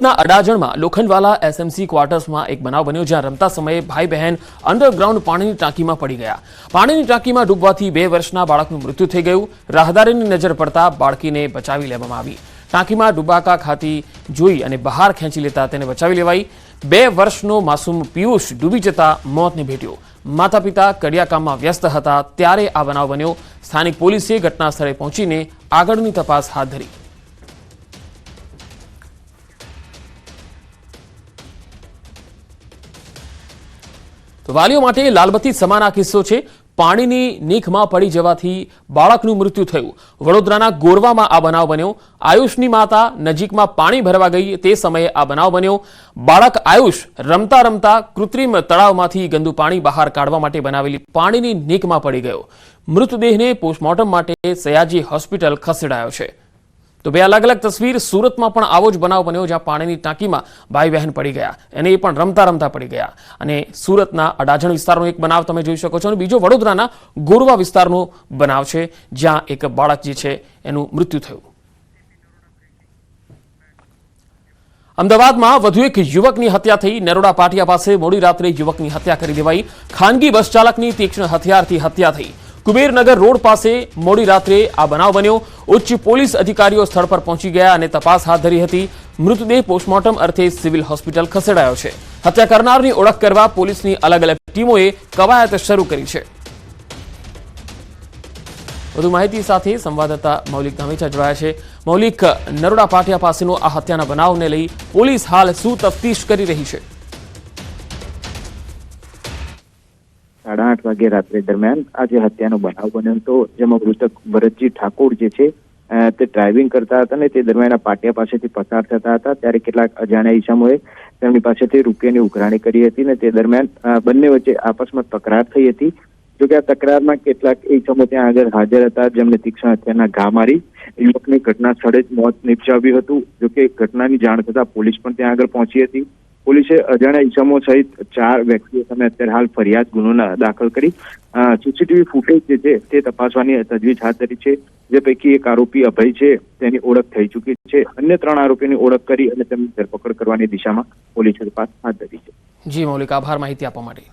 સુરતના અડાજણમાં લોખંડવાલા એસએમસી ક્વાર્ટર્સમાં એક બનાવ બન્યો જ્યાં રમતા સમયે ભાઈ બહેન અંડરગ્રાઉન્ડ પાણીની ટાંકીમાં પડી ગયા। પાણીની ટાંકીમાં ડૂબવાથી 2 વર્ષના બાળકનું મૃત્યુ થઈ ગયું। રાહદારીની નજર પડતા બાળકીને બચાવી લેવામાં આવી। ટાંકીમાં ડૂબાકા ખાતી જોઈ અને બહાર ખેંચી લેતા તેને બચાવી લેવાઈ। 2 વર્ષનો માસૂમ પિયુષ ડૂબી જતા મોતને ભેટ્યો। માતા પિતા કડિયાકામમાં વ્યસ્ત હતા ત્યારે આ બનાવ બન્યો। સ્થાનિક પોલીસે ઘટના સ્થળે પહોંચીને આગળની તપાસ હાથ ધરી। તો વાલીઓ માટે લાલબત્તી સમાન આ કિસ્સો છે। પાણીની નીખમાં પડી જવાથી બાળકનું મૃત્યુ થયું। વડોદરાના ગોરવામાં આ બનાવ બન્યો। આયુષની માતા નજીકમાં પાણી ભરવા ગઈ તે સમયે આ બનાવ બન્યો। બાળક આયુષ રમતા રમતા કૃત્રિમ તળાવમાંથી ગંદુ પાણી બહાર કાઢવા માટે બનાવેલી પાણીની નીખમાં પડી ગયો। મૃતદેહને પોસ્ટમોર્ટમ માટે સયાજી હોસ્પિટલ ખસેડાયો છે। તો 2 અલગ અલગ તસવીર। સુરતમાં પણ આવો જ બનાવ બન્યો જ્યાં પાણીની ટાંકીમાં ભાઈ બહેન પડી ગયા અને એ પણ રમતા રમતા પડી ગયા। અને સુરતના અડાજણ વિસ્તારનો એક બનાવ તમે જોઈ શકો છો અને બીજો વડોદરાના ગોરવા વિસ્તારનો બનાવ છે જ્યાં એક બાળક જે છે એનું મૃત્યુ થયું। અમદાવાદમાં વધુ એક યુવકની હત્યા થઈ। નરોડા પાટિયા પાસે મોડી રાત્રે યુવકની હત્યા કરી દેવાઈ। ખાનગી બસ ચાલકની તીક્ષ્ણ હથિયારથી હત્યા થઈ। કુબેરનગર રોડ પાસે મોડી રાત્રે આ બનાવ બન્યો। ઉચ્ચ પોલીસ અધિકારીઓ સ્થળ પર પહોંચી ગયા અને તપાસ હાથ ધરી હતી। મૃતદેહ પોસ્ટમોર્ટમ અર્થે સિવિલ હોસ્પિટલ ખસેડાયો છે। હત્યા કરનારની ઓળખ કરવા પોલીસની અલગ અલગ ટીમોએ કવાયત શરૂ કરી છે। વધુ માહિતી સાથે સંવાદદાતા મૌલિક ધામેચા જોડાયા છે। મૌલિક, નરોડા પાટિયા પાસેનો આ હત્યાના બનાવને લઈ પોલીસ હાલ શું તફતીશ કરી રહી છે? 8:30 વાગે રાત્રે દરમિયાન આ જે હત્યાનો બનાવ બન્યો હતો જેમાં મૃતક ભરતજી ઠાકોર જે છે તે ડ્રાઇવિંગ કરતા હતા અને તે દરમિયાન પાટિયા પાસેથી પસાર થતા હતા ત્યારે કેટલાક અજાણ્યા ઈસમોએ તેમની પાસેથી રૂપિયાની ઉઘરાણી કરી હતી અને તે દરમિયાન બંને વચ્ચે આપસમાં તકરાર થઈ હતી। જોકે આ તકરારમાં કેટલાક ઈસમો ત્યાં આગળ હાજર હતા જેમને તીક્ષ્ણ હત્યાના ઘા મારી યુવકની ઘટના સ્થળે જ મોત નિપજાવ્યું હતું। જોકે ઘટનાની જાણ થતાં પોલીસ પણ ત્યાં આગળ પહોંચી હતી। પોલીસે અજાણ્યા ઈસમો સહિત 4 વ્યક્તિઓ સામે અત્યારે હાલ ફરિયાદ ગુનો દાખલ કરી સીસીટીવી ફૂટેજ જે છે તે તપાસવાની તજવીજ હાથ ધરી છે। જે પૈકી એક આરોપી અભય છે તેની ઓળખ થઈ ચૂકી છે। અન્ય 3 આરોપીની ઓળખ કરી અને તેમની ધરપકડ કરવાની દિશામાં પોલીસે તપાસ હાથ ધરી છે। જી મૌલિક, આભાર માહિતી આપવા માટે।